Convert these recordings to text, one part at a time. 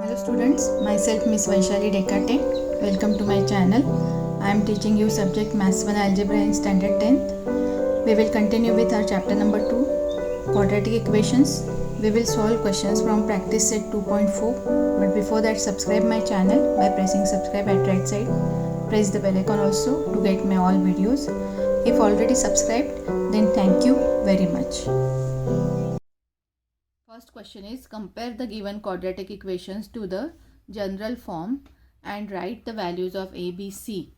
Hello students, myself Miss Vaishali Dekate. Welcome to my channel. I am teaching you subject Maths 1 Algebra in Standard 10th. We will continue with our chapter number 2, Quadratic Equations. We will solve questions from practice set 2.4. But before that, subscribe my channel by pressing subscribe at right side. Press the bell icon also to get my all videos. If already subscribed, then thank you very much. First question is, compare the given quadratic equations to the general form and write the values of A, B, C.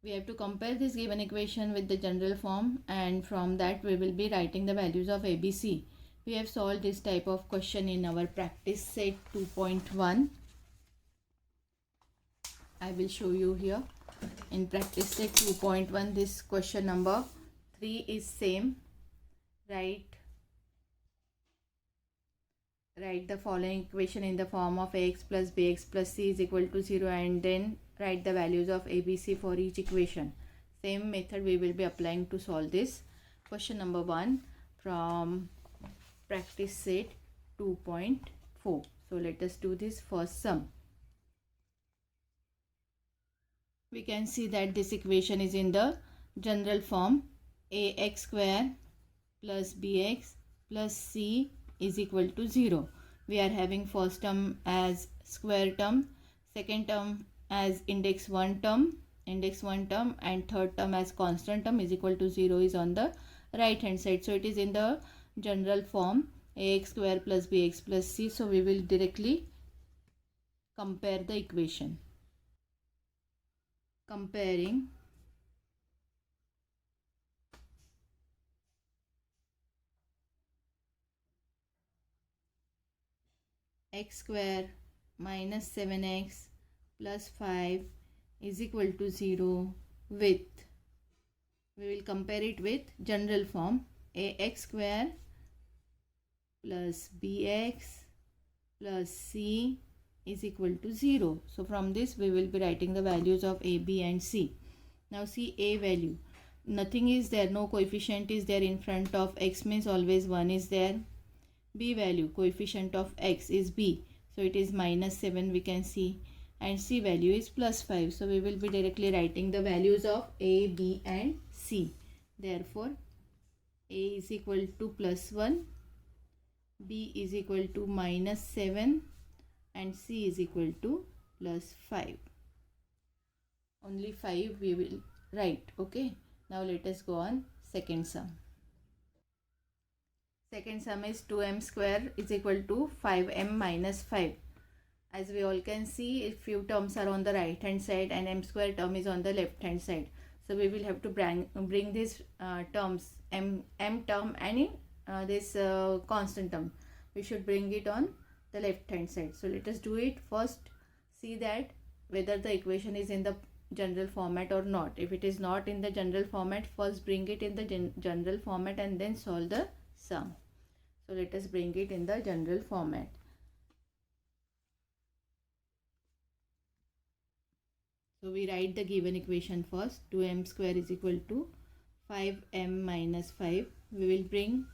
We have to compare this given equation with the general form, and from that we will be writing the values of A, B, C. We have solved this type of question in our practice set 2.1. I will show you here. In practice set 2.1, this question number 3 is same. Write the following equation in the form of ax plus bx plus c is equal to 0, and then write the values of a, b, c for each equation. Same method we will be applying to solve this. Question number 1 from practice set 2.4. So let us do this first sum. We can see that this equation is in the general form. Ax square plus bx plus c is equal to 0. We are having first term as square term, second term as index 1 term, and third term as constant term is equal to 0 is on the right hand side. So it is in the general form ax square plus bx plus c. So we will directly compare the equation. Comparing x square minus 7x plus 5 is equal to 0 with, we will compare it with general form ax square plus bx plus c is equal to 0. So from this we will be writing the values of a, b and c. Now see a value. Nothing is there, no coefficient is there in front of x, means always 1 is there. B value, coefficient of x is b, so it is minus 7 we can see, and c value is plus 5. So we will be directly writing the values of a, b and c. Therefore a is equal to plus 1, b is equal to minus 7, and c is equal to plus 5. Only 5 we will write. Okay, now let us go on second sum. Second sum is 2m square is equal to 5m minus 5. As we all can see, if few terms are on the right hand side and m square term is on the left hand side. So we will have to bring these terms, m term and this constant term, we should bring it on the left hand side. So let us do it. First see that whether the equation is in the general format or not. If it is not in the general format, first bring it in the general format and then solve the sum. So let us bring it in the general format. So we write the given equation first. 2m square is equal to 5m minus 5. We will bring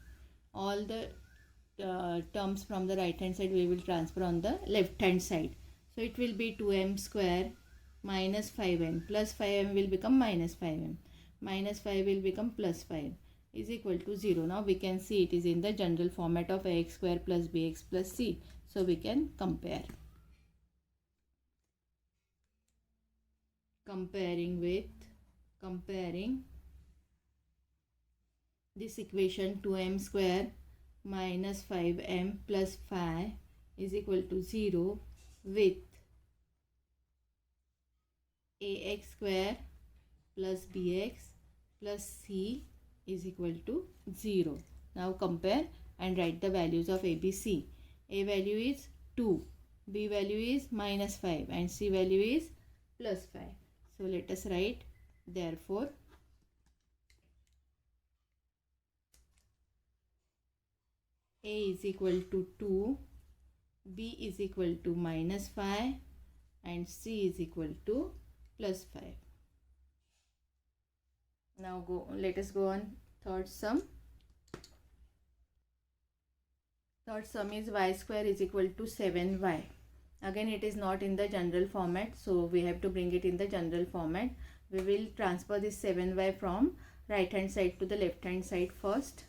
all the terms from the right hand side, we will transfer on the left hand side. So it will be 2m square minus 5m plus 5m will become minus 5m. Minus 5 will become plus 5 is equal to 0. Now we can see it is in the general format of ax square plus bx plus c. So we can compare. Comparing this equation, 2m square minus 5m plus 5 is equal to 0 with ax square plus bx plus c is equal to 0. Now compare and write the values of a, b, c. A value is 2, b value is minus 5, and c value is plus 5. So let us write, therefore a is equal to 2, b is equal to minus 5, and c is equal to plus 5. Now let us go on third sum. Third sum is y square is equal to 7y. Again, it is not in the general format, so we have to bring it in the general format. We will transfer this 7y from right hand side to the left hand side first.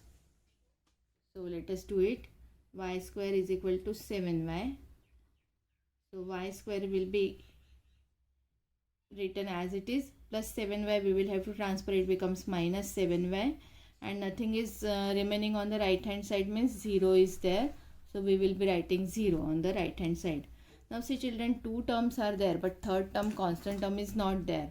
So let us do it. Y square is equal to 7y. So y square will be written as it is, plus 7y we will have to transfer, it becomes minus 7y, and nothing is remaining on the right hand side, means 0 is there. So we will be writing 0 on the right hand side. Now see children, two terms are there, but third term, constant term, is not there.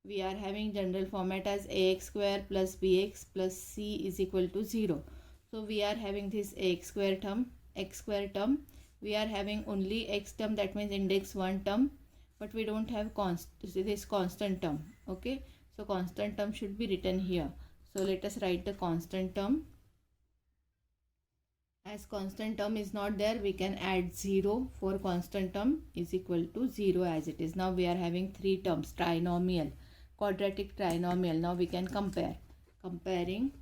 We are having general format as ax square plus bx plus c is equal to 0. So we are having this ax square term, x square term. We are having only x term, that means index 1 term, but we don't have this constant term. Okay, so constant term should be written here. So let us write the constant term. As constant term is not there, we can add 0 for constant term is equal to 0 as it is. Now we are having three terms, trinomial, quadratic trinomial. Now we can compare. Comparing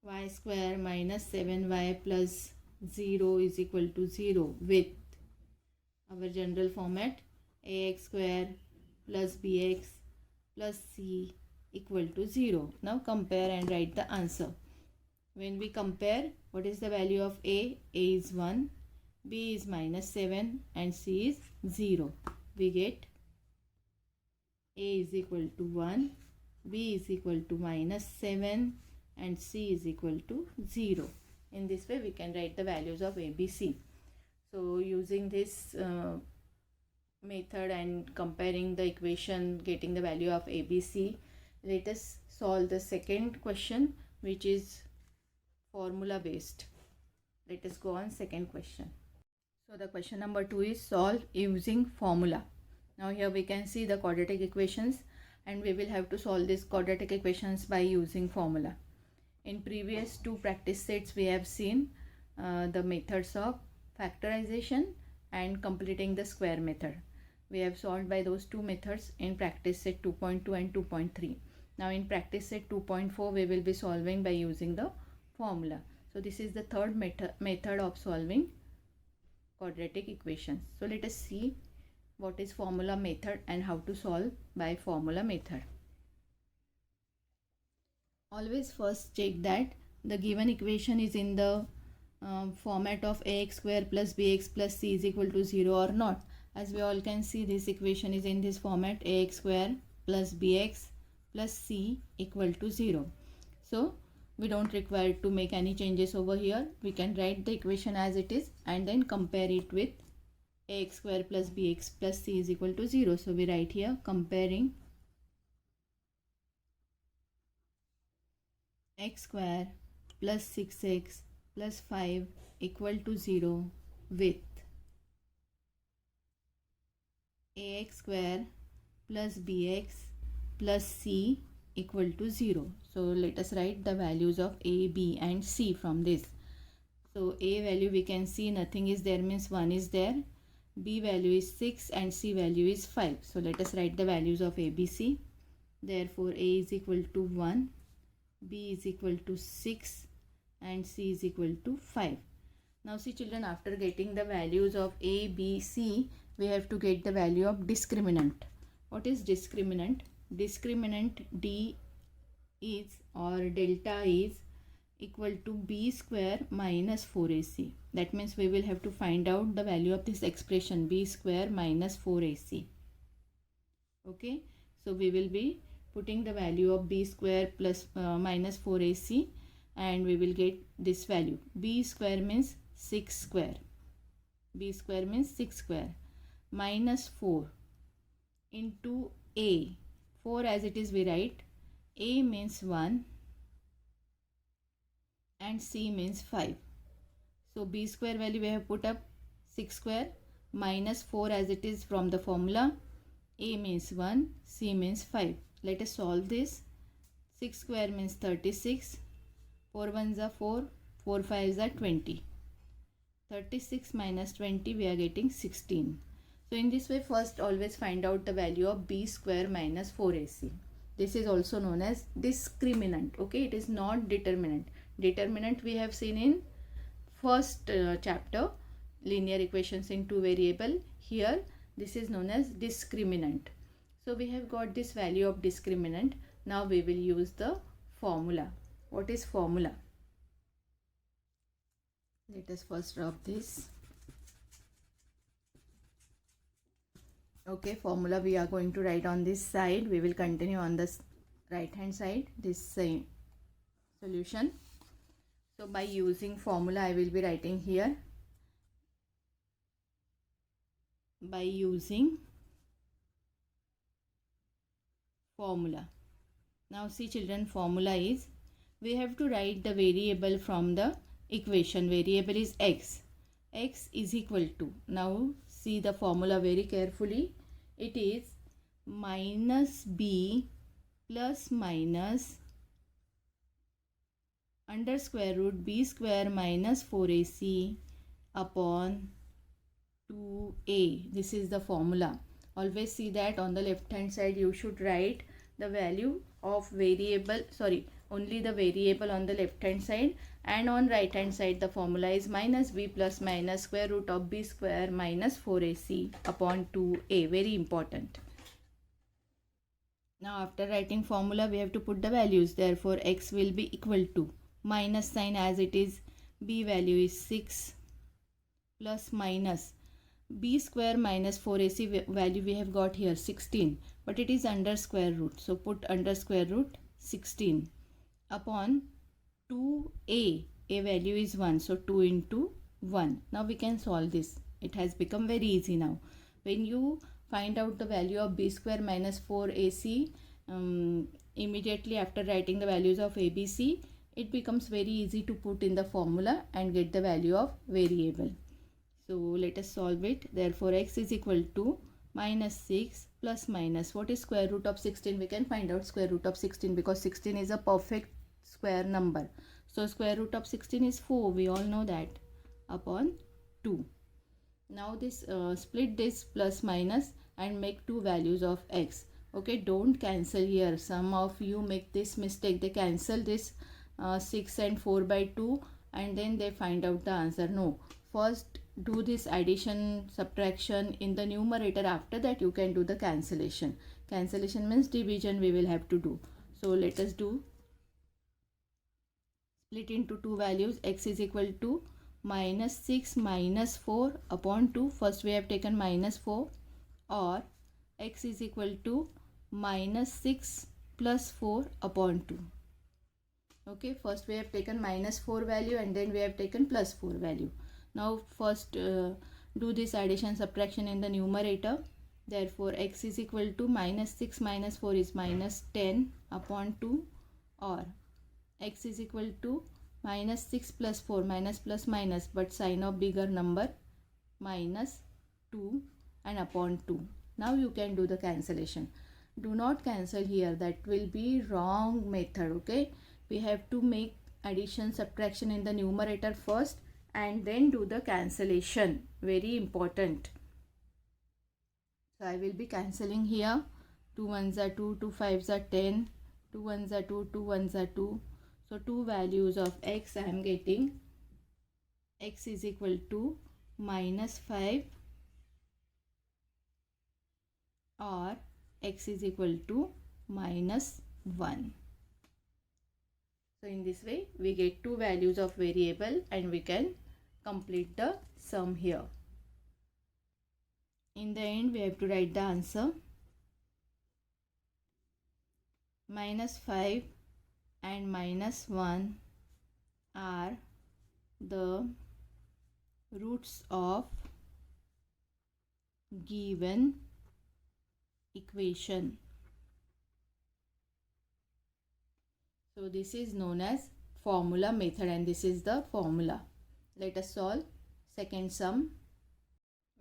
y square minus 7y plus 0 is equal to 0 with our general format ax square plus bx plus c equal to 0. Now compare and write the answer. When we compare, what is the value of a? A is 1, b is minus 7 and c is 0. We get a is equal to 1, b is equal to minus 7 and c is equal to 0. In this way we can write the values of a, b, c. So using this method and comparing the equation, getting the value of a, b, c, let us solve the second question, which is formula based. Let us go on second question. So the question number 2 is solve using formula. Now here we can see the quadratic equations, and we will have to solve these quadratic equations by using formula. In previous two practice sets we have seen the methods of factorization and completing the square method. We have solved by those two methods in practice set 2.2 and 2.3. Now in practice set 2.4 we will be solving by using the formula. So this is the third method of solving quadratic equations. So let us see what is formula method and how to solve by formula method. Always first check that the given equation is in the format of ax square plus bx plus c is equal to 0 or not. As we all can see, this equation is in this format, ax square plus bx plus c equal to 0. So we don't require to make any changes over here. We can write the equation as it is and then compare it with ax square plus bx plus c is equal to 0. So we write here comparing x square plus 6x plus 5 equal to 0 with ax square plus bx plus c equal to 0. So let us write the values of a, b and c from this. So a value we can see nothing is there, means 1 is there, b value is 6 and c value is 5. So let us write the values of a, b, c. Therefore a is equal to 1, b is equal to 6 and c is equal to 5. Now see children, after getting the values of a, b, c, we have to get the value of discriminant. What is discriminant? Discriminant d is, or delta is, equal to b square minus 4ac. That means we will have to find out the value of this expression b square minus 4ac. Okay, so we will be putting the value of b square plus minus 4ac and we will get this value. B square means 6 square. B square means 6 square minus 4 into a. 4 as it is we write. A means 1 and c means 5. So b square value we have put up 6 square minus 4 as it is from the formula. A means 1, c means 5. Let us solve this. 6 square means 36. 4 ones are 4, 4 5s are 20. 36 minus 20 we are getting 16. So in this way, first always find out the value of b square minus 4ac. This is also known as discriminant. Okay, it is not determinant. Determinant we have seen in first chapter, linear equations in two variable. Here this is known as discriminant. So we have got this value of discriminant. Now we will use the formula. What is formula? Let us first drop this. Okay, formula we are going to write on this side. We will continue on this right hand side, this same solution. So by using formula I will be writing here. By using formula. Now see children, formula is, we have to write the variable from the equation. Variable is x. X is equal to, now see the formula very carefully. It is minus b plus minus under square root b square minus 4ac upon 2a. This is the formula. Always see that on the left hand side you should write the value of variable, only the variable on the left hand side, and on right hand side the formula is minus b plus minus square root of b square minus 4ac upon 2a. Very important. Now after writing formula we have to put the values. Therefore x will be equal to minus sign as it is, b value is 6 plus minus b square minus 4ac value we have got here 16, but it is under square root, so put under square root 16 upon 2a. A value is 1, so 2 into 1. Now we can solve this. It has become very easy now. When you find out the value of b square minus 4ac immediately after writing the values of abc, it becomes very easy to put in the formula and get the value of variable. So let us solve it. Therefore x is equal to minus 6 plus minus, what is square root of 16? We can find out square root of 16 because 16 is a perfect square number. So square root of 16 is 4. We all know that, upon 2. Now this split this plus minus and make two values of x. Okay, don't cancel here. Some of you make this mistake. They cancel this 6 and 4 by 2 and then they find out the answer. No, first do this addition subtraction in the numerator. After that you can do the cancellation. Cancellation means division we will have to do. So let us do split into two values. X is equal to minus 6 minus 4 upon 2. First we have taken minus 4, or x is equal to minus 6 plus 4 upon 2. Okay, first we have taken minus 4 value and then we have taken plus 4 value. Now first do this addition subtraction in the numerator. Therefore x is equal to minus 6 minus 4 is minus 10 upon 2, or x is equal to minus 6 plus 4, minus plus minus, but sign of bigger number, minus 2 and upon 2. Now you can do the cancellation. Do not cancel here, that will be wrong method. Okay, we have to make addition subtraction in the numerator first and then do the cancellation. Very important. So I will be cancelling here. 2 1s are 2, 2 5s are 10, 2 1s are 2, 2 1s are 2. So two values of x I am getting. X is equal to minus 5 or x is equal to minus 1. So in this way we get two values of variable and we can complete the sum here. In the end we have to write the answer. Minus 5 and minus 1 are the roots of given equation. So this is known as formula method and this is the formula. Let us solve second sum.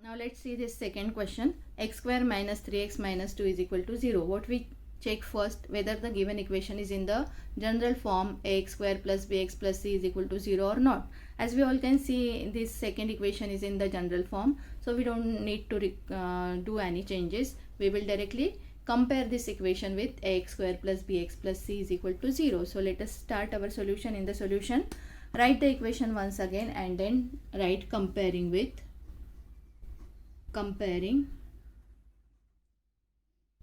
Now let's see this second question. X square minus 3x minus 2 is equal to 0. What we check first, whether the given equation is in the general form ax square plus bx plus c is equal to 0 or not. As we all can see, this second equation is in the general form, so we don't need to do any changes. We will directly compare this equation with ax square plus bx plus c is equal to 0. So let us start our solution. In the solution, write the equation once again and then write comparing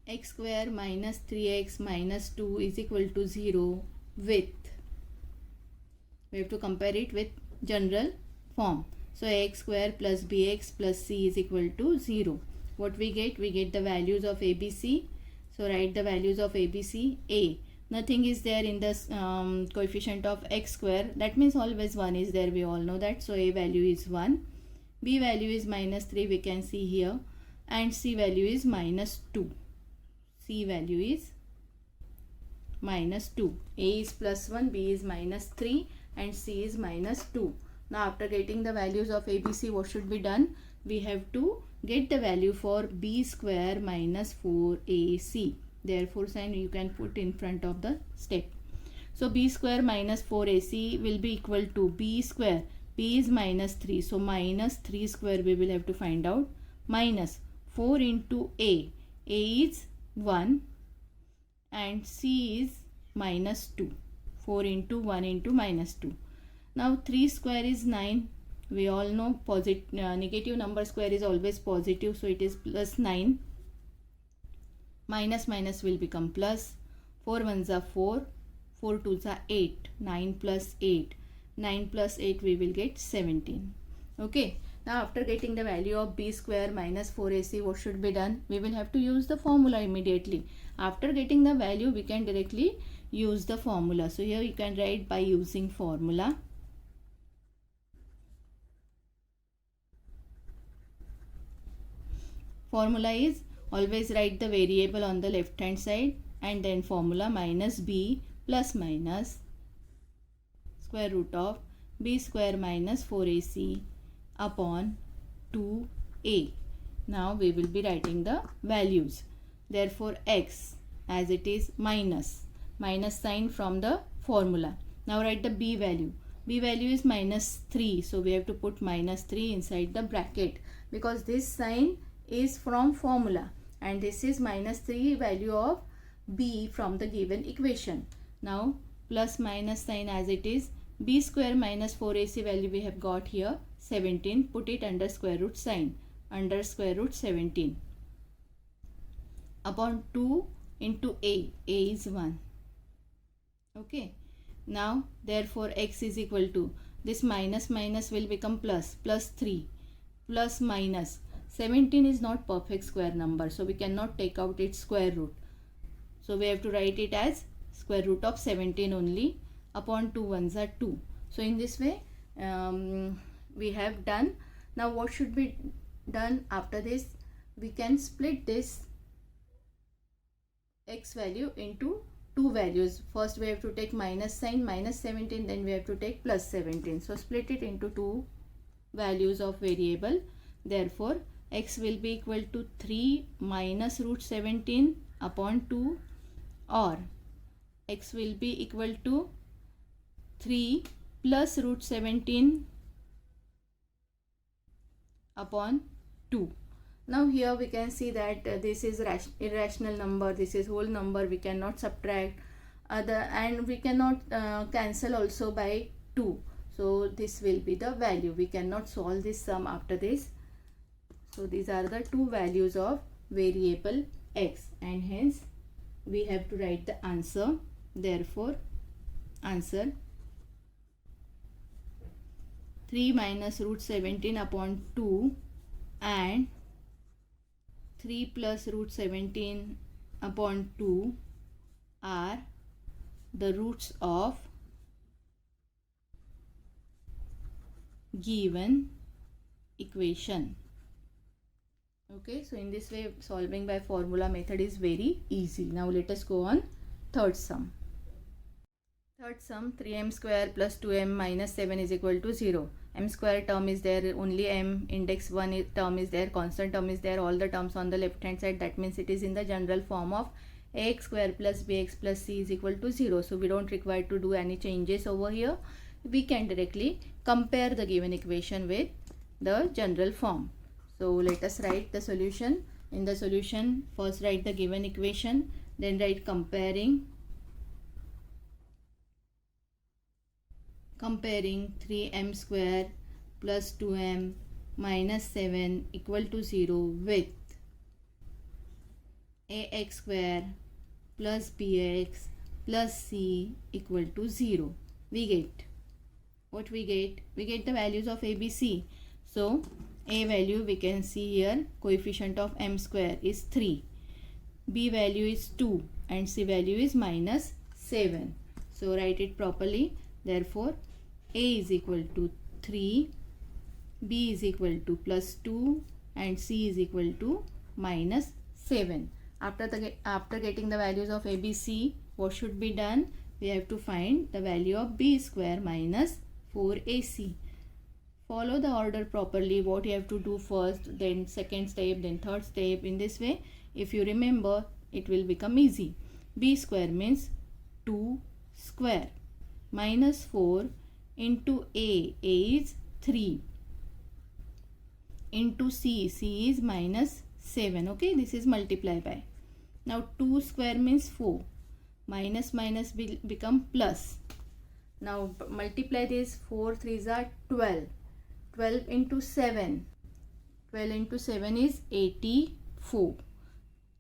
x square minus 3x minus 2 is equal to 0 with, we have to compare it with general form. So ax square plus bx plus c is equal to 0. What we get? We get the values of ABC. So write the values of ABC. A, nothing is there in the coefficient of x square. That means always 1 is there. We all know that. So A value is 1. B value is minus 3. We can see here. And C value is minus 2. C value is minus 2. A is plus 1. B is minus 3. And C is minus 2. Now after getting the values of ABC, what should be done? We have to get the value for b square minus 4ac. Therefore sign you can put in front of the step. So b square minus 4ac will be equal to b square. B is minus 3. So minus 3 square we will have to find out. Minus 4 into A. A is 1 and C is minus 2. 4 into 1 into minus 2. Now 3 square is 9. We all know negative number square is always positive. So it is plus 9. Minus minus will become plus. 4 ones are 4. 4 twos are 8. 9 plus 8. 9 plus 8 we will get 17. Okay. Now after getting the value of b square minus 4ac, what should be done? We will have to use the formula immediately. After getting the value, we can directly use the formula. So here you can write by using formula. Formula is always write the variable on the left hand side and then formula minus b plus minus square root of b square minus 4ac upon 2a. Now we will be writing the values. Therefore x as it is minus sign from the formula. Now write the b value. B value is minus 3. So we have to put minus 3 inside the bracket because this sign is from formula and this is minus 3 value of b from the given equation. Now plus minus sign as it is. B square minus 4ac value we have got here 17. Put it under square root sign. Under square root 17 upon 2 into a. A is 1. Okay. Now therefore x is equal to this minus will become plus 3 plus minus 17 is not perfect square number, so we cannot take out its square root. So we have to write it as square root of 17 only. Upon 2 ones are 2. So in this way we have done. Now what should be done after this? We can split this x value into two values. First we have to take minus sign minus 17, then we have to take plus 17. So split it into two values of variable. Therefore x will be equal to 3 minus root 17 upon 2, or x will be equal to 3 plus root 17 upon 2. Now here we can see that this is irrational number, this is whole number, we cannot subtract and we cannot cancel also by 2. So this will be the value. We cannot solve this sum after this. So these are the two values of variable x and hence we have to write the answer. Therefore answer 3 minus root 17 upon 2 and 3 plus root 17 upon 2 are the roots of given equation. Okay, so in this way solving by formula method is very easy. Now let us go on third sum. Third sum, 3m square plus 2m minus 7 is equal to 0. M square term is there, only m, index 1 term is there, constant term is there, all the terms on the left hand side. That means it is in the general form of ax square plus bx plus c is equal to 0. So we don't require to do any changes over here. We can directly compare the given equation with the general form. So let us write the solution. In the solution, first write the given equation, then write comparing 3m square plus 2m minus 7 equal to 0 with ax square plus bx plus c equal to 0. We get what we get? We get the values of a, b, c. So a value we can see here, coefficient of m square is 3, b value is 2 and c value is minus 7. So write it properly. Therefore a is equal to 3, b is equal to plus 2 and c is equal to minus 7. After getting the values of a, b, c, what should be done? We have to find the value of b square minus 4ac. Follow the order properly, what you have to do first, then second step, then third step. In this way, if you remember, it will become easy. B square means 2 square minus 4 into A is 3 into C is minus 7. Okay, this is multiply by. Now 2 square means 4, minus will become plus. Now multiply this, 4 3s are 12. 12 into 7. 12 into 7 is 84.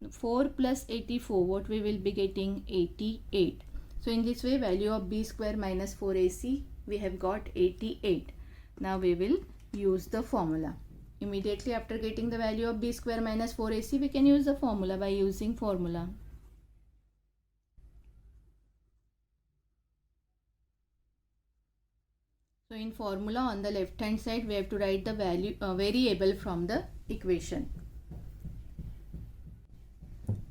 4 plus 84, what we will be getting? 88. So in this way, value of b square minus 4ac, we have got 88. Now we will use the formula. Immediately after getting the value of b square minus 4ac, we can use the formula by using formula. So in formula, on the left hand side, we have to write the value variable from the equation.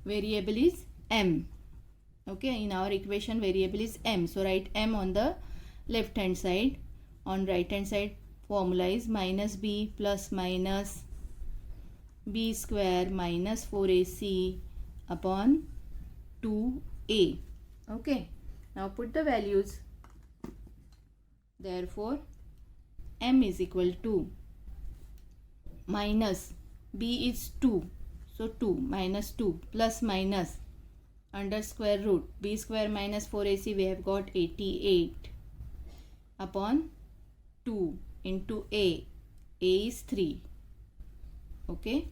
Variable is m. Okay, in our equation variable is m. So write m on the left hand side. On right hand side, formula is minus b plus minus b square minus 4ac upon 2a. Okay, now put the values. Therefore, m is equal to minus b is 2. So 2 minus 2 plus minus under square root b square minus 4ac, we have got 88 upon 2 into a is 3. Okay.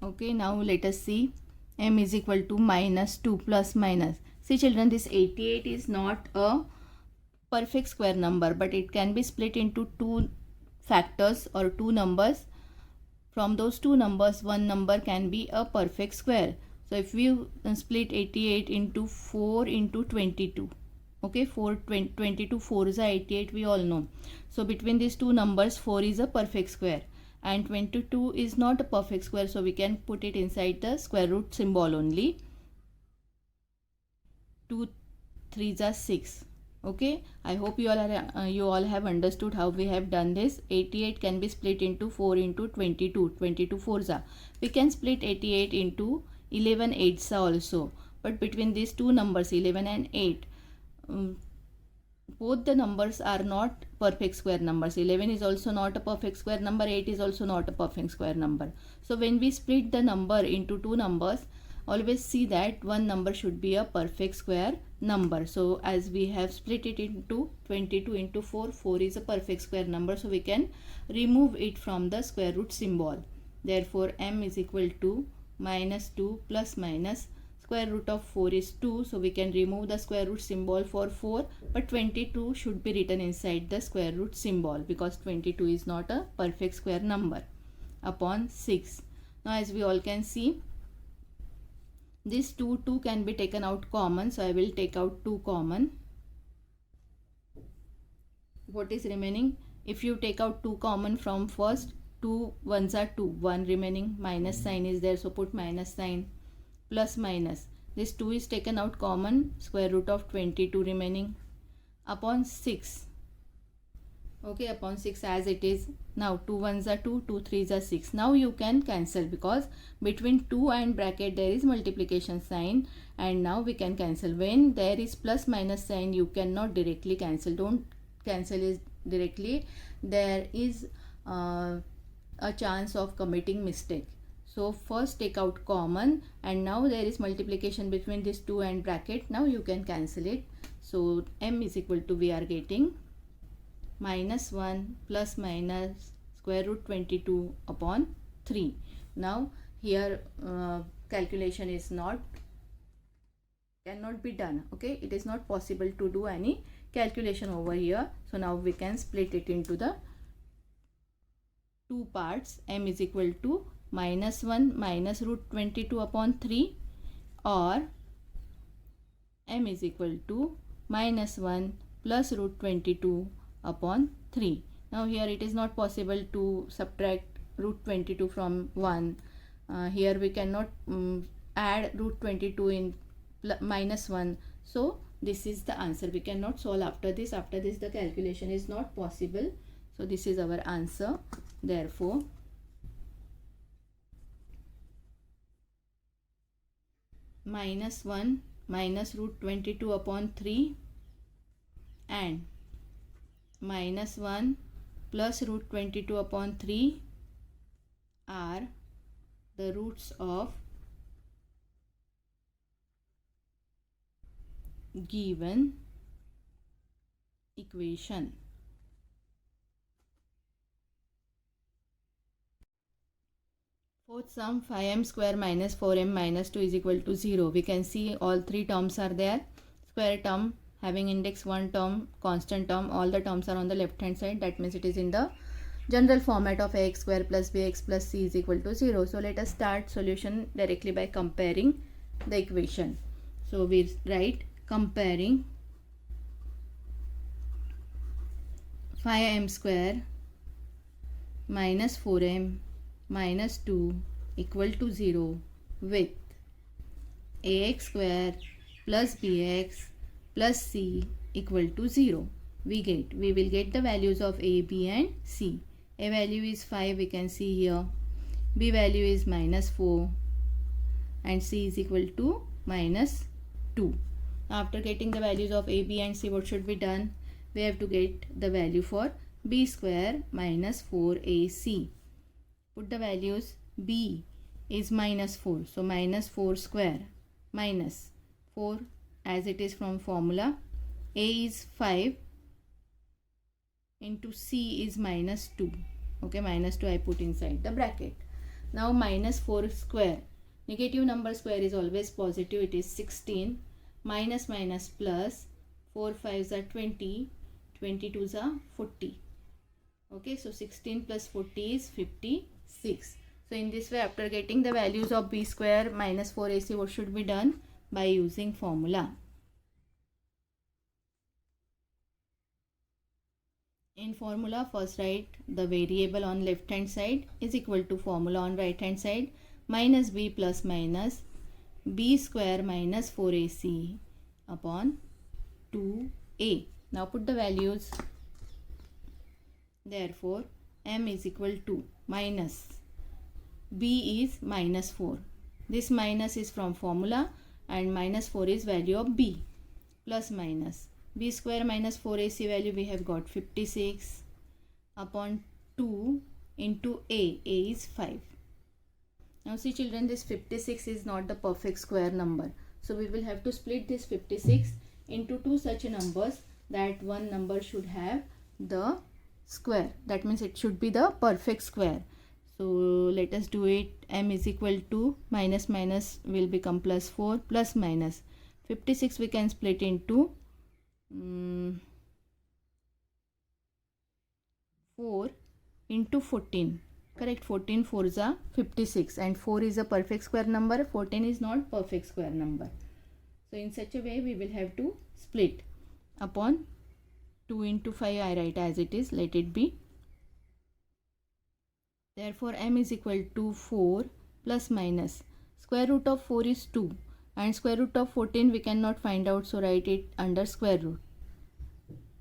Okay, now let us see. M is equal to minus 2 plus minus. See children, this 88 is not a perfect square number, but it can be split into two factors or two numbers. From those two numbers, one number can be a perfect square. So if we split 88 into 4 into 22, okay, 22 4 is 88, we all know. So between these two numbers, 4 is a perfect square and 22 is not a perfect square, so we can put it inside the square root symbol only. 2 3s are 6. Okay, I hope you all have understood how we have done this. 88 can be split into 4 into 22. 22 4s are. We can split 88 into 11 8s also. But between these two numbers, 11 and 8, both the numbers are not perfect square numbers. 11 is also not a perfect square number. 8 is also not a perfect square number. So when we split the number into two numbers, always see that one number should be a perfect square number. So as we have split it into 22 into 4, 4 is a perfect square number. So we can remove it from the square root symbol. Therefore, m is equal to minus 2 plus minus square root of 4 is 2. So we can remove the square root symbol for 4. But 22 should be written inside the square root symbol because 22 is not a perfect square number upon 6. Now as we all can see, this 2 can be taken out common, so I will take out 2 common. What is remaining? If you take out 2 common from first, 2 1s are 2, 1 remaining, minus sign is there, so put minus sign, plus minus. This 2 is taken out common, square root of 22 remaining upon 6. Okay, upon 6 as it is. Now 2 1s are 2, 2 3s are 6. Now you can cancel because between 2 and bracket there is multiplication sign, and now we can cancel. When there is plus minus sign, you cannot directly cancel. Don't cancel it directly. There is a chance of committing mistake. So first take out common, and now there is multiplication between this 2 and bracket. Now you can cancel it. So m is equal to, we are getting minus 1 plus minus square root 22 upon 3. Now here calculation is cannot be done. Okay, it is not possible to do any calculation over here. So now we can split it into the two parts. M is equal to minus 1 minus root 22 upon 3, or m is equal to minus 1 plus root 22 upon 3. Now here it is not possible to subtract root 22 from 1. Here we cannot add root 22 in minus 1. So this is the answer. We cannot solve after this. After this the calculation is not possible. So this is our answer. Therefore minus 1 minus root 22 upon 3 and minus 1 plus root 22 upon 3 are the roots of given equation. Fourth sum, 5m square minus 4m minus 2 is equal to 0. We can see all three terms are there. Square term having index 1 term, constant term, all the terms are on the left hand side. That means it is in the general format of ax square plus bx plus c is equal to 0. So let us start solution directly by comparing the equation. So we write comparing 5m square minus 4m minus 2 equal to 0 with ax square plus bx plus c equal to 0. We will get the values of a, b and c. A value is 5, we can see here. B value is minus 4 and c is equal to minus 2. After getting the values of a, b and c, what should be done? We have to get the value for b square minus 4ac. Put the values. B is minus 4. So minus 4 square minus 4 as it is from formula. A is 5 into c is minus 2. Okay, minus 2 I put inside the bracket. Now minus 4 square. Negative number square is always positive. It is 16. Minus minus plus. 4 5s are 20. 22s are 40. Okay, so 16 plus 40 is 56. So in this way, after getting the values of b square minus 4ac, what should be done? By using formula. In formula, first write the variable on left hand side is equal to formula on right hand side, minus b plus minus b square minus 4ac upon 2a. Now put the values. Therefore m is equal to minus b is minus 4. This minus is from formula and minus 4 is value of b, plus minus b square minus 4ac value we have got 56 upon 2 into a is 5. Now see children, this 56 is not the perfect square number. So we will have to split this 56 into two such numbers that one number should have the square. That means it should be the perfect square. So let us do it. M is equal to minus minus will become plus 4 plus minus 56 we can split into 4 into 14. Correct, 14 4s are 56 and 4 is a perfect square number, 14 is not perfect square number. So in such a way we will have to split upon 2 into 5 I write as it is, let it be. Therefore m is equal to 4 plus minus square root of 4 is 2 and square root of 14 we cannot find out, so write it under square root.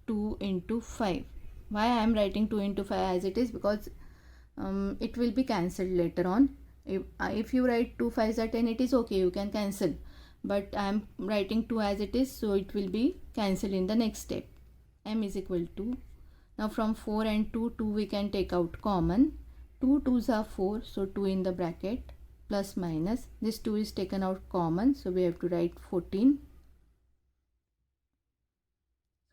2 into 5. Why I am writing 2 into 5 as it is? Because it will be cancelled later on. If you write 2 5s are 10, it is okay, you can cancel. But I am writing 2 as it is, so it will be cancelled in the next step. M is equal to, Now from 4 and 2, 2 we can take out common. 2 2s are 4, so 2 in the bracket, plus minus. This 2 is taken out common, so we have to write 14.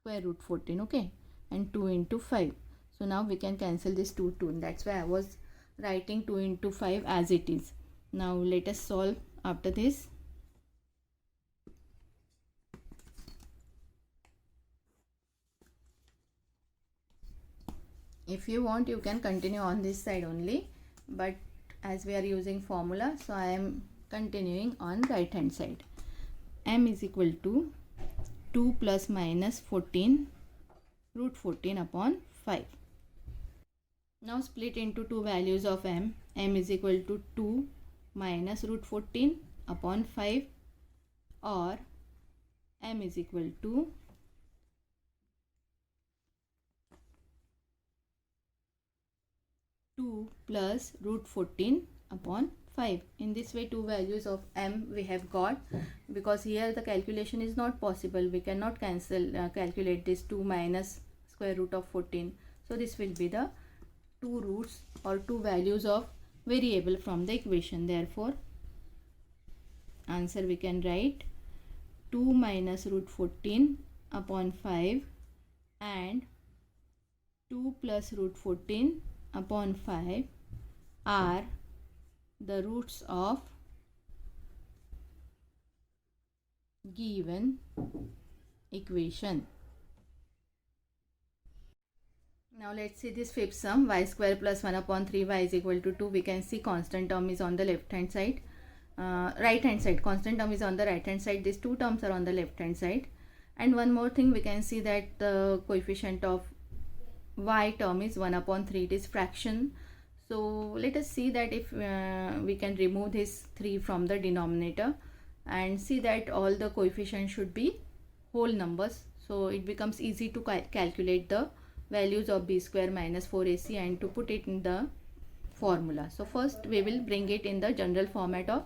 Square root 14, okay? And 2 into 5. So now we can cancel this 2, 2. That's why I was writing 2 into 5 as it is. Now let us solve after this. If you want, you can continue on this side only, but as we are using formula, so I am continuing on right hand side. M is equal to 2 plus minus 14 root 14 upon 5. Now split into two values of m. M is equal to 2 minus root 14 upon 5, or m is equal to 2 plus root 14 upon 5. In this way, two values of m we have got, because here the calculation is not possible. We cannot calculate this 2 minus square root of 14. So this will be the two roots or two values of variable from the equation. Therefore, answer we can write 2 minus root 14 upon 5 and 2 plus root 14 upon 5 are the roots of given equation. Now let's see this fifth sum. Y square plus 1 upon 3y is equal to 2. We can see constant term is on the left hand side. Right hand side, constant term is on the right hand side. These two terms are on the left hand side. And one more thing, we can see that the coefficient of y term is 1 upon 3. It is fraction. So let us see that if we can remove this 3 from the denominator and see that all the coefficients should be whole numbers. So it becomes easy to calculate the values of b square minus 4ac and to put it in the formula. So first we will bring it in the general format of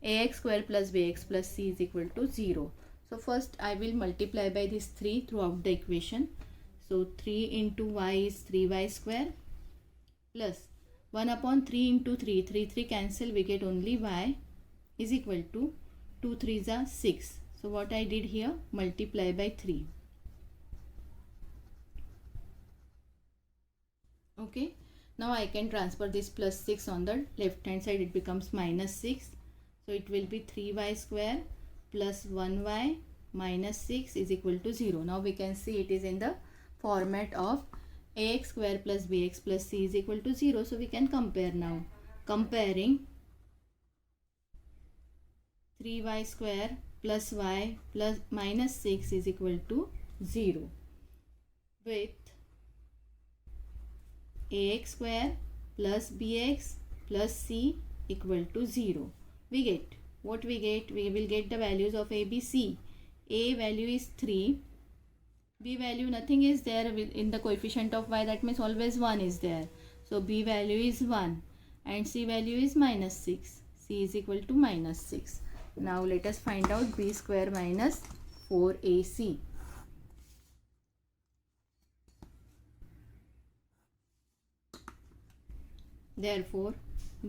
ax square plus bx plus c is equal to 0. So first I will multiply by this 3 throughout the equation. So 3 into y is 3y square plus 1 upon 3 into 3. 3 cancel, we get only y is equal to 2 3s are 6. So what I did here, multiply by 3. Okay, now I can transfer this plus 6 on the left hand side. It becomes minus 6. So it will be 3y square plus 1y minus 6 is equal to 0. Now we can see it is in the format of ax square plus bx plus c is equal to 0. So we can compare now. Comparing 3y square plus y plus minus 6 is equal to 0 with ax square plus bx plus c equal to 0. We get what we get. We will get the values of a, b, c. A value is 3. B value nothing is there in the coefficient of y, that means always 1 is there. So B value is 1 and C value is minus 6. C is equal to minus 6. Now let us find out B square minus 4AC. Therefore,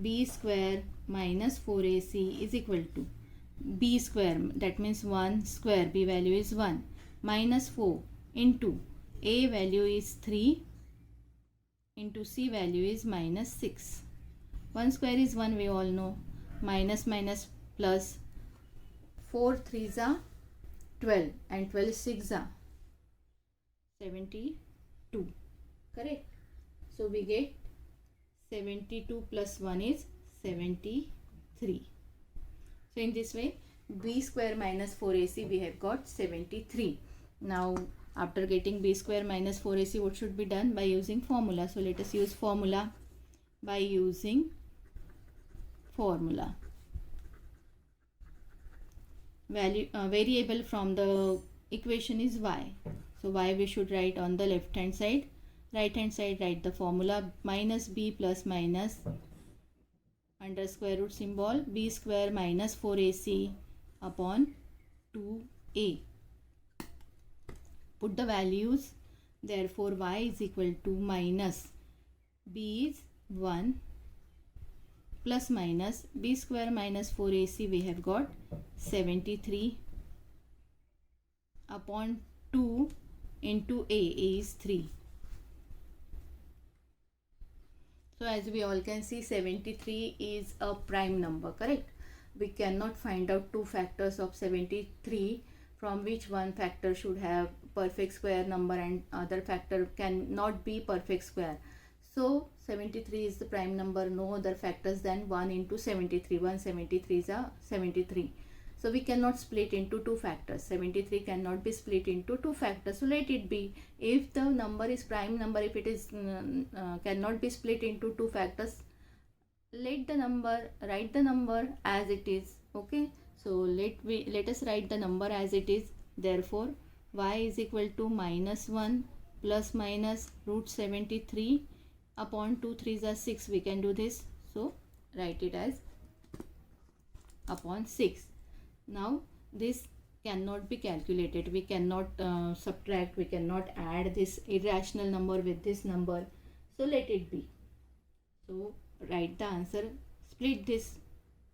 B square minus 4AC is equal to B square, that means 1 square, B value is 1, minus 4 into A value is 3 into C value is minus 6. 1 square is 1, we all know. Minus minus plus 4 3s are 12 and 12 6s are 72. Correct? So we get 72 plus 1 is 73. So in this way, B square minus 4AC we have got 73. Now after getting B square minus 4AC, what should be done? By using formula. So let us use formula. By using formula, variable from the equation is y. So y we should write on the left hand side. Right hand side, write the formula minus b plus minus under square root symbol b square minus 4ac upon 2a. Put the values Therefore y is equal to minus b is 1 plus minus b square minus 4ac, we have got 73 upon 2 into a is 3. So as we all can see, 73 is a prime number, correct? We cannot find out two factors of 73 from which one factor should have perfect square number and other factor cannot be perfect square. So 73 is the prime number, no other factors than 1 into 73. 173 is a 73. So we cannot split into two factors. 73 cannot be split into two factors. So let it be. If the number is prime number, if it is cannot be split into two factors, write the number as it is. Okay. So let us write the number as it is. Therefore, y is equal to minus 1 plus minus root 73 upon 2 3s are 6. We can do this. So write it as upon 6. Now this cannot be calculated. We cannot subtract. We cannot add this irrational number with this number. So let it be. So write the answer. Split this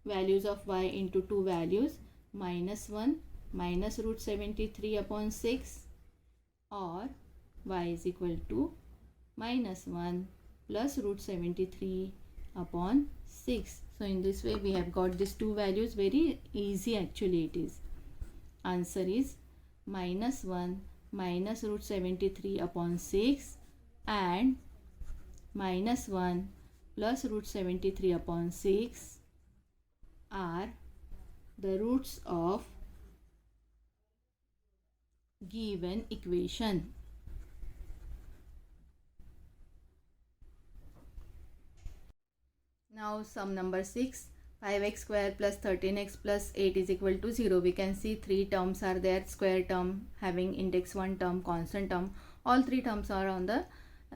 values of y into two values. Minus 1 minus root 73 upon 6, or y is equal to minus 1 plus root 73 upon 6. So in this way we have got these two values. Very easy actually it is. Answer is minus 1 minus root 73 upon 6 and minus 1 plus root 73 upon 6 are the roots of given equation. Now sum number 6. 5x square plus 13x plus 8 is equal to 0. We can see three terms are there. Square term, having index 1 term, constant term. All three terms are on the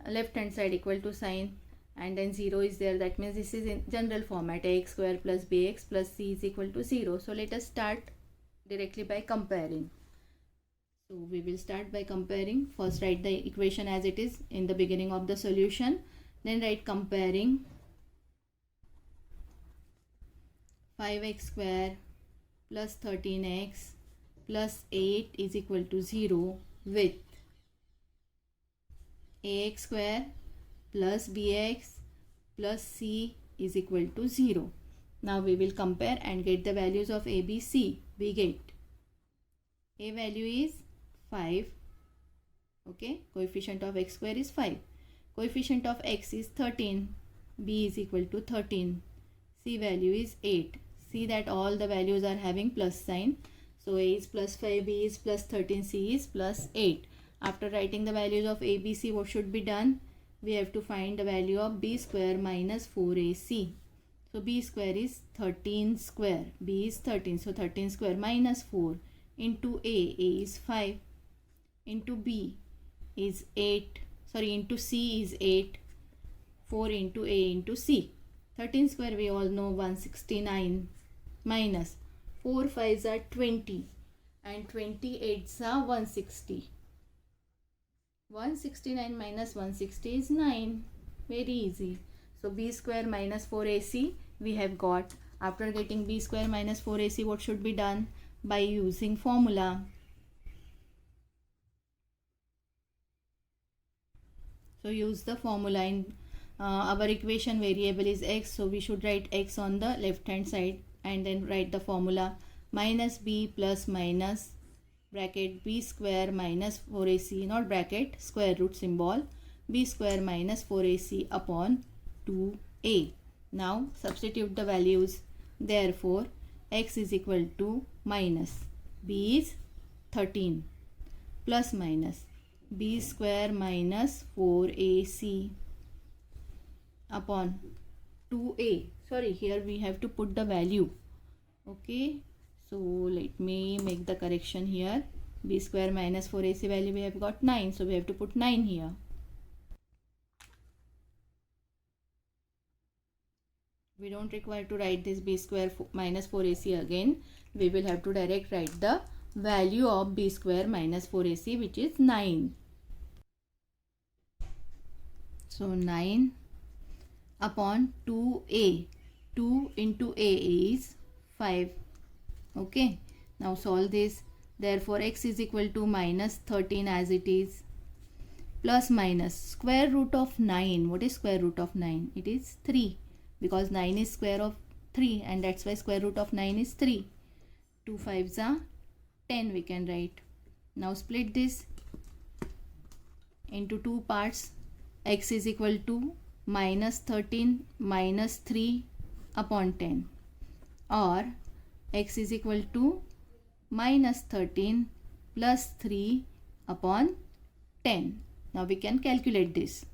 left hand side equal to sign, and then 0 is there. That means this is in general format. Ax square plus bx plus c is equal to 0. So let us start directly by comparing. So we will start by comparing. First write the equation as it is in the beginning of the solution. Then write comparing 5x square plus 13x plus 8 is equal to 0 with ax square plus bx plus c is equal to 0. Now we will compare and get the values of a, b, c. We get a value is 5. Okay, coefficient of x square is 5. Coefficient of x is 13. b is equal to 13. C value is 8. See that all the values are having plus sign. So a is plus 5, b is plus 13, c is plus 8. After writing the values of a, b, c, what should be done? We have to find the value of b square minus 4ac. So b square is 13 square. b is 13. So 13 square minus 4 into a is 5. Into b is 8. Sorry, into c is 8. 4 into a into c. 13 square we all know 169 minus 4 5s are 20 and 28s are 160. 169 minus 160 is 9. Very easy. So b square minus 4ac we have got. After getting b square minus 4ac, what should be done? By using formula. So use the formula. In our equation variable is x, so we should write x on the left hand side and then write the formula. Minus b plus minus bracket b square minus 4ac, not bracket, square root symbol, b square minus 4ac upon 2a. Now substitute the values. Therefore x is equal to minus b is 13 plus minus b square minus 4ac upon 2a. Sorry, here we have to put the value. Okay, so let me make the correction here. B square minus 4ac value we have got 9, so we have to put 9 here. We don't require to write this b square minus 4ac again. We will have to direct write the value of b square minus 4ac, which is 9. So 9 upon 2a. 2 into a is 5. Okay. Now solve this. Therefore x is equal to minus 13 as it is. Plus minus square root of 9. What is square root of 9? It is 3. Because 9 is square of 3 and that's why square root of 9 is 3. 2 5s are 10 we can write. Now split this into two parts. X is equal to minus 13 minus 3 upon 10, or x is equal to minus 13 plus 3 upon 10. Now we can calculate this.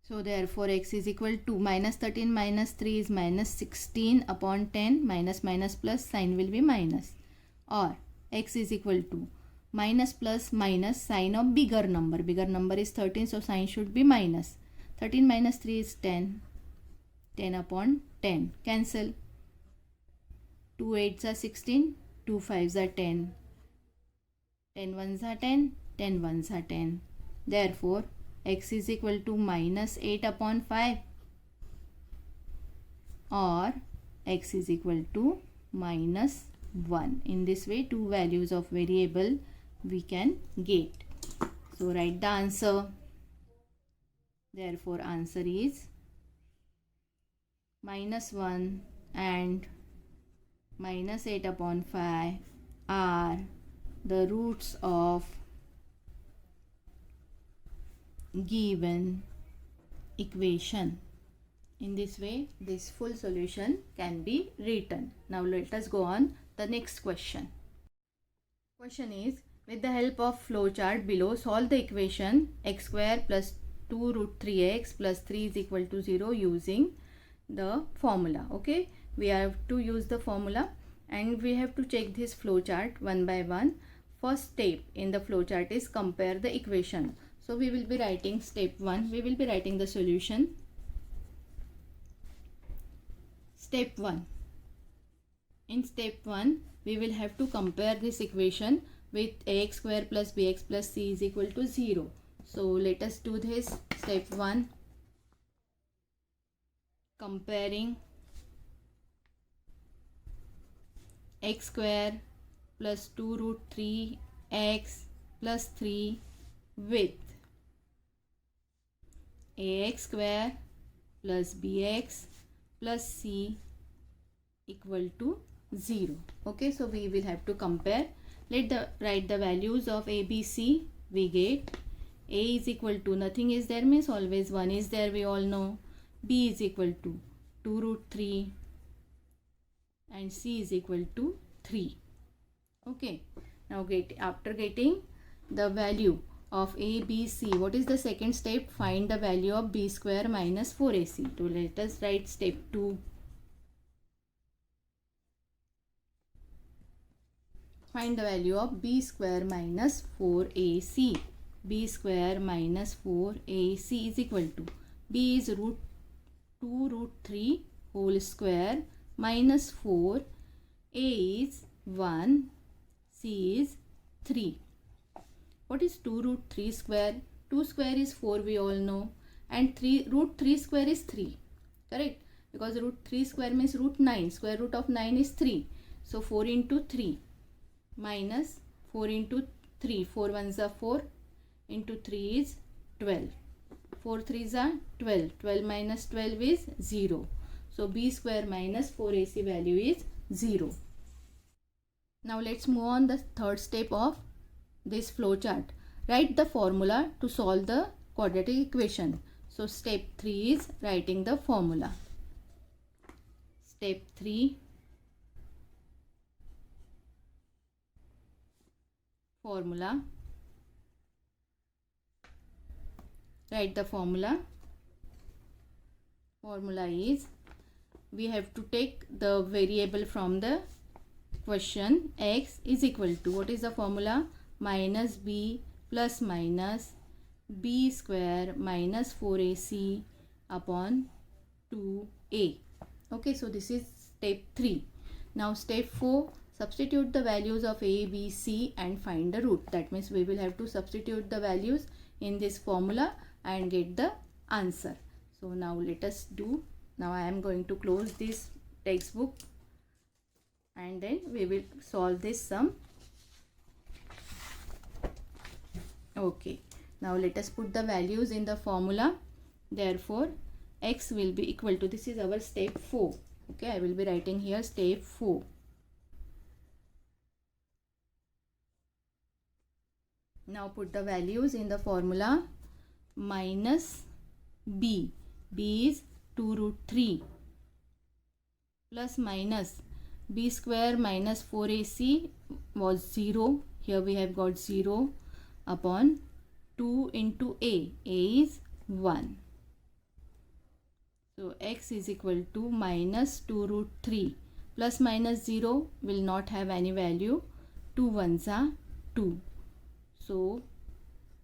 So therefore x is equal to minus 13 minus 3 is minus 16 upon 10, minus minus plus sign will be minus, or x is equal to minus plus minus sign of bigger number is 13, so sign should be minus. 13 minus 3 is 10, 10 upon 10, cancel. 2 8s are 16, 2 5s are 10, 10 1s are 10, 10 1s are 10. Therefore x is equal to minus 8 upon 5, or x is equal to minus 1. In this way two values of variable we can get. So write the answer. Therefore answer is minus 1 and minus 8 upon 5 are the roots of given equation. In this way this full solution can be written. Now let us go on the next question. Question is, with the help of flowchart below, solve the equation x square plus 2 root 3x plus 3 is equal to 0 using the formula. Okay, we have to use the formula and we have to check this flowchart one by one. First step in the flowchart is compare the equation. So we will be writing step 1. We will be writing the solution. Step 1. In step 1, we will have to compare this equation with ax square plus bx plus c is equal to 0. So let us do this. Step 1. Comparing x square plus 2 root 3x plus 3 with ax square plus bx plus c equal to 0. Okay, so we will have to compare. Write the values of a, b, c. We get a is equal to, nothing is there means always 1 is there, we all know. B is equal to 2 root 3 and c is equal to 3. Okay, now after getting the value of a, b, c, what is the second step? Find the value of b square minus 4ac. So let us write step 2. Find the value of b square minus 4ac. b square minus 4ac is equal to, b is root 2 root 3 whole square minus 4, a is 1, c is 3. What is 2 root 3 square? 2 square is 4, we all know, and root 3 square is 3. Correct? Because root 3 square means root 9. Square root of 9 is 3. So 4 into 3 minus 4 into 3. 4 ones are 4 into 3 is 12. 4 threes are 12. 12 minus 12 is 0. So b square minus 4ac value is 0. Now let's move on the third step of this flowchart. Write the formula to solve the quadratic equation. So step 3 is writing the formula. Step 3. Formula. Write the formula. Formula is, we have to take the variable from the question. X is equal to, what is the formula? Minus b plus minus b square minus 4ac upon 2a. Okay, so this is step 3. Now step 4, substitute the values of a, b, c and find the root. That means we will have to substitute the values in this formula and get the answer. So now let us do. Now I am going to close this textbook and then we will solve this sum. Okay, now let us put the values in the formula. Therefore x will be equal to, this is our step 4. Okay, I will be writing here step 4. Now put the values in the formula. Minus b, b is 2 root 3, plus minus b square minus 4ac was 0. Here we have got 0 upon 2 into a is 1. So x is equal to minus 2 root 3, plus minus 0 will not have any value, 2 ones are 2. So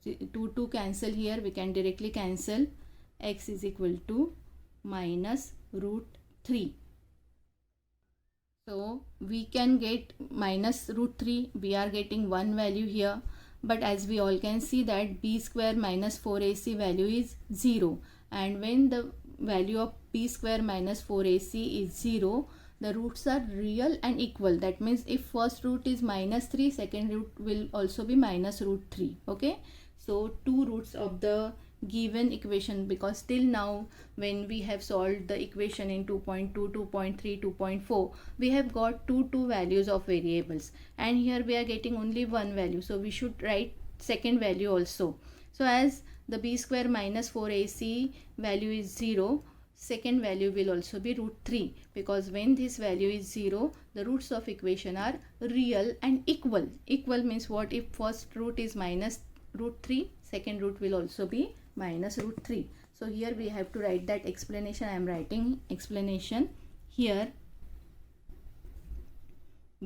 2 cancel here, we can directly cancel. X is equal to minus root 3. So we can get minus root 3, we are getting one value here, but as we all can see that b square minus 4ac value is 0, and when the value of b square minus 4ac is 0, the roots are real and equal. That means if first root is minus 3, second root will also be minus root 3. Okay, so two roots of the given equation, because till now when we have solved the equation in 2.2, 2.3, 2.4, we have got two values of variables, and here we are getting only one value, so we should write second value also. So as the b square minus 4ac value is 0, second value will also be root 3, because when this value is 0, the roots of equation are real and equal. Equal means what? If first root is minus root 3, second root will also be minus root 3. So here we have to write that explanation. I am writing explanation here.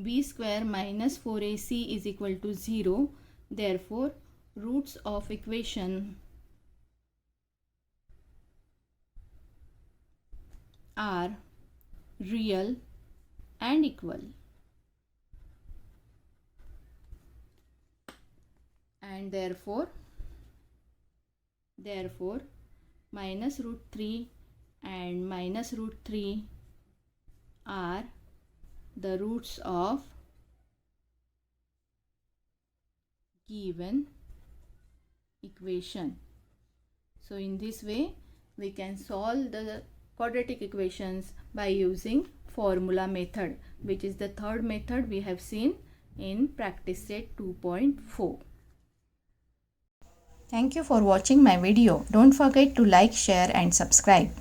B square minus 4ac is equal to 0. Therefore roots of equation are real and equal, and therefore minus root 3 and minus root 3 are the roots of given equation. So in this way we can solve the quadratic equations by using formula method, which is the third method we have seen in practice set 2.4. Thank you for watching my video. Don't forget to like, share and subscribe.